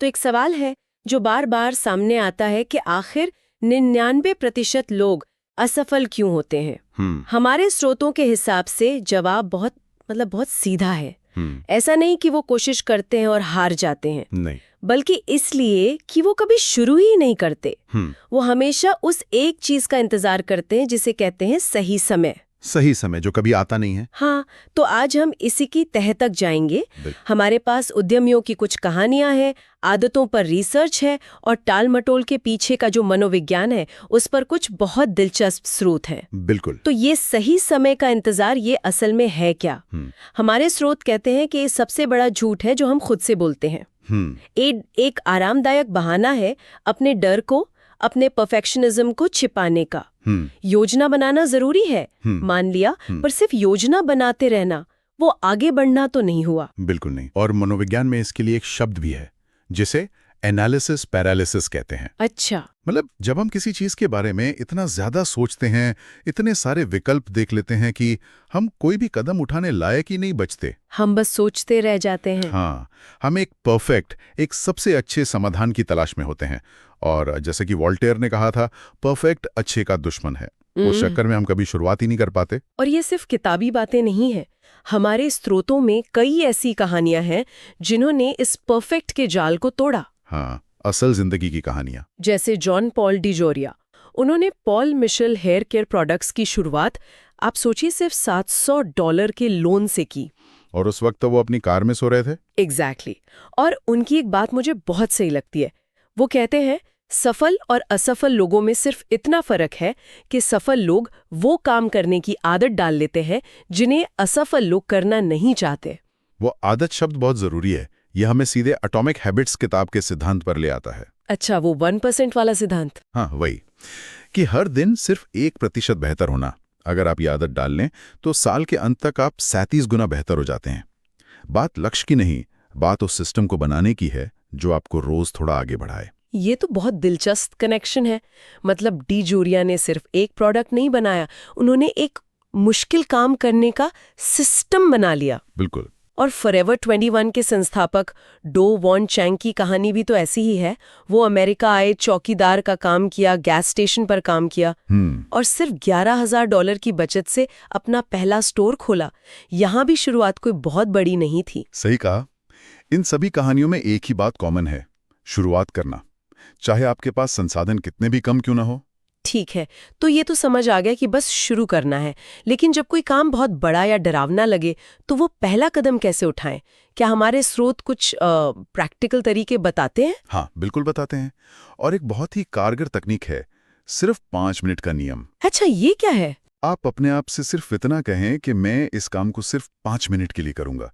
तो एक सवाल है जो बार बार सामने आता है कि आखिर 99% लोग असफल क्यों होते हैं। हमारे स्रोतों के हिसाब से जवाब बहुत सीधा है। ऐसा नहीं कि वो कोशिश करते हैं और हार जाते हैं, नहीं, बल्कि इसलिए कि वो कभी शुरू ही नहीं करते। वो हमेशा उस एक चीज का इंतजार करते हैं जिसे कहते हैं सही समय। सही समय जो कभी आता नहीं है। हाँ, तो आज हम इसी की तह तक जाएंगे। हमारे पास उद्यमियों की कुछ कहानियां हैं, आदतों पर रिसर्च है और टाल मटोल के पीछे का जो मनोविज्ञान है उस पर कुछ बहुत दिलचस्प स्रोत हैं। बिल्कुल। तो ये सही समय का इंतजार ये असल में है क्या? हमारे स्रोत कहते हैं कि ये सबसे बड़ा झूठ है जो हम खुद से बोलते हैं। एक आरामदायक बहाना है अपने डर को, अपने परफेक्शनिज्म को छिपाने का। योजना बनाना जरूरी है, मान लिया, पर सिर्फ योजना बनाते रहना, वो आगे बढ़ना तो नहीं हुआ। बिल्कुल नहीं। और मनोविज्ञान में इसके लिए एक शब्द भी है जिसे एनालिसिस पैरालिसिस कहते हैं। अच्छा। मतलब जब हम किसी चीज के बारे में इतना ज्यादा सोचते हैं, इतने सारे विकल्प देख लेते हैं कि हम कोई भी कदम उठाने लायक ही नहीं बचते। हम बस सोचते रह जाते हैं। हाँ, हम एक सबसे अच्छे समाधान की तलाश में होते हैं। और जैसे कि वॉल्टेयर ने कहा था, परफेक्ट अच्छे का दुश्मन है। उस चक्कर में हम कभी शुरुआत ही नहीं कर पाते। और ये सिर्फ किताबी बातें नहीं है। हमारे स्रोतों में कई ऐसी कहानियां हैं जिन्होंने इस परफेक्ट के जाल को तोड़ा। हाँ, असल जिंदगी की कहानियां। जैसे जॉन पॉल डिजोरिया। उन्होंने Paul Mitchell hair care products की शुरुआत, आप सोचिए, सिर्फ $700 के लोन से की। और उस वक्त तो वो अपनी कार में सो रहे थे। एग्जैक्टली। और उनकी एक बात मुझे बहुत सही लगती है। वो कहते हैं, सफल और असफल लोगों में सिर्फ इतना फर्क है कि सफल लोग वो काम करने की आदत डाल लेते हैं जिन्हें असफल लोग करना नहीं चाहते। वो आदत शब्द बहुत जरूरी है। यह हमें सीधे एटॉमिक हैबिट्स किताब के सिद्धांत पर ले आता है। अच्छा, वो 1% वाला सिद्धांत? हाँ, वही कि हर दिन सिर्फ 1% बेहतर होना। अगर आप ये आदत डाल लें तो साल के अंत तक आप 37 गुना बेहतर हो जाते हैं। बात लक्ष्य की नहीं, बात उस सिस्टम को बनाने की है जो आपको रोज थोड़ा आगे बढ़ाए। ये तो बहुत दिलचस्प कनेक्शन है। मतलब डिजोरिया ने सिर्फ एक प्रोडक्ट नहीं बनाया, उन्होंने एक मुश्किल काम करने का सिस्टम बना लिया। बिल्कुल। और फॉरएवर 21 के संस्थापक डो वॉन चैंग की कहानी भी तो ऐसी ही है। वो अमेरिका आए, चौकीदार का काम किया, गैस स्टेशन पर काम किया और सिर्फ $11,000 की बचत से अपना पहला स्टोर खोला। यहाँ भी शुरुआत कोई बहुत बड़ी नहीं थी। सही कहा। इन सभी कहानियों में एक ही बात कॉमन है, शुरुआत करना, चाहे आपके पास संसाधन कितने भी कम क्यों ना हो। ठीक है, तो ये तो समझ आ गया कि बस शुरू करना है। लेकिन जब कोई काम बहुत बड़ा या डरावना लगे तो वो पहला कदम कैसे उठाएं? क्या हमारे स्रोत कुछ प्रैक्टिकल तरीके बताते हैं? हाँ, बिल्कुल बताते हैं। और एक बहुत ही कारगर तकनीक है, सिर्फ 5 मिनट का नियम। अच्छा, ये क्या है? आप अपने आप से सिर्फ इतना कहें कि मैं इस काम को सिर्फ 5 मिनट के लिए करूंगा।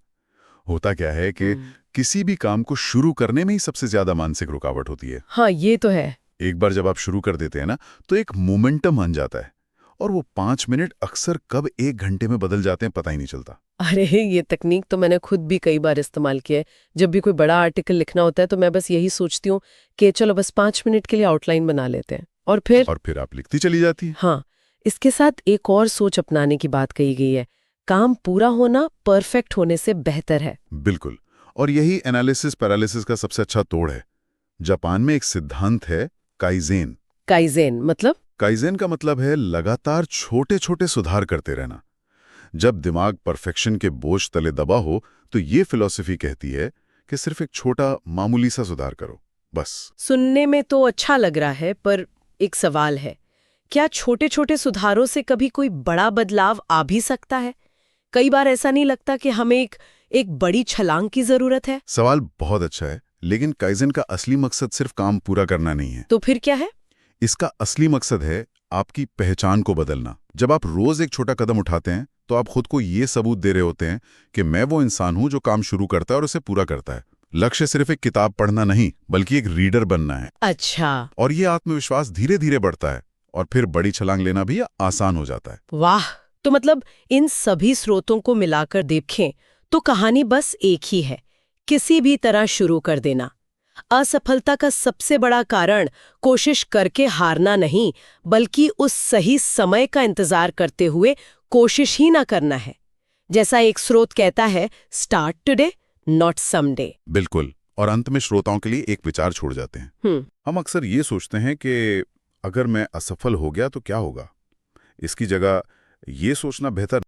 होता क्या है कि किसी भी काम को शुरू करने में ही सबसे ज्यादा मानसिक रुकावट होती है। हाँ, ये तो है। एक बार जब आप शुरू कर देते हैं ना, तो एक मोमेंटम बन जाता है और वो 5 मिनट अक्सर कब 1 घंटे में बदल जाते हैं पता ही नहीं चलता। अरे, ये तकनीक तो मैंने खुद भी कई बार इस्तेमाल किया है। जब भी कोई बड़ा आर्टिकल लिखना होता है तो मैं बस यही सोचती हूँ कि चलो बस 5 मिनट के लिए आउटलाइन बना लेते हैं और फिर आप लिखती चली जाती है। हाँ, इसके साथ एक और सोच अपनाने की बात कही गई है, काम पूरा होना परफेक्ट होने से बेहतर है। बिल्कुल। और यही एनालिसिस पैरालिसिस का सबसे अच्छा तोड़ है। जापान में एक सिद्धांत है, काइजेन। काइजेन का मतलब है लगातार छोटे छोटे सुधार करते रहना। जब दिमाग परफेक्शन के बोझ तले दबा हो तो ये फिलॉसफी कहती है कि सिर्फ एक छोटा मामूली सा सुधार करो, बस। सुनने में तो अच्छा लग रहा है, पर एक सवाल है, क्या छोटे छोटे सुधारों से कभी कोई बड़ा बदलाव आ भी सकता है? कई बार ऐसा नहीं लगता कि हमें एक बड़ी छलांग की जरूरत है? सवाल बहुत अच्छा है, लेकिन काइजेन का असली मकसद सिर्फ काम पूरा करना नहीं है। तो फिर क्या है? इसका असली मकसद है आपकी पहचान को बदलना। जब आप रोज एक छोटा कदम उठाते हैं तो आप खुद को ये सबूत दे रहे होते हैं कि मैं वो इंसान हूं जो काम शुरू करता है और उसे पूरा करता है। लक्ष्य सिर्फ एक किताब पढ़ना नहीं, बल्कि एक रीडर बनना है। अच्छा। और ये आत्मविश्वास धीरे धीरे बढ़ता है और फिर बड़ी छलांग लेना भी आसान हो जाता है। वाह! तो मतलब इन सभी स्रोतों को मिलाकर देखें तो कहानी बस एक ही है, किसी भी तरह शुरू कर देना। असफलता का सबसे बड़ा कारण कोशिश करके हारना नहीं, बल्कि उस सही समय का इंतजार करते हुए कोशिश ही ना करना है। जैसा एक स्रोत कहता है, स्टार्ट टुडे नॉट समडे। बिल्कुल। और अंत में श्रोताओं के लिए एक विचार छोड़ जाते हैं। हम अक्सर ये सोचते हैं कि अगर मैं असफल हो गया तो क्या होगा। इसकी जगह ये सोचना बेहतर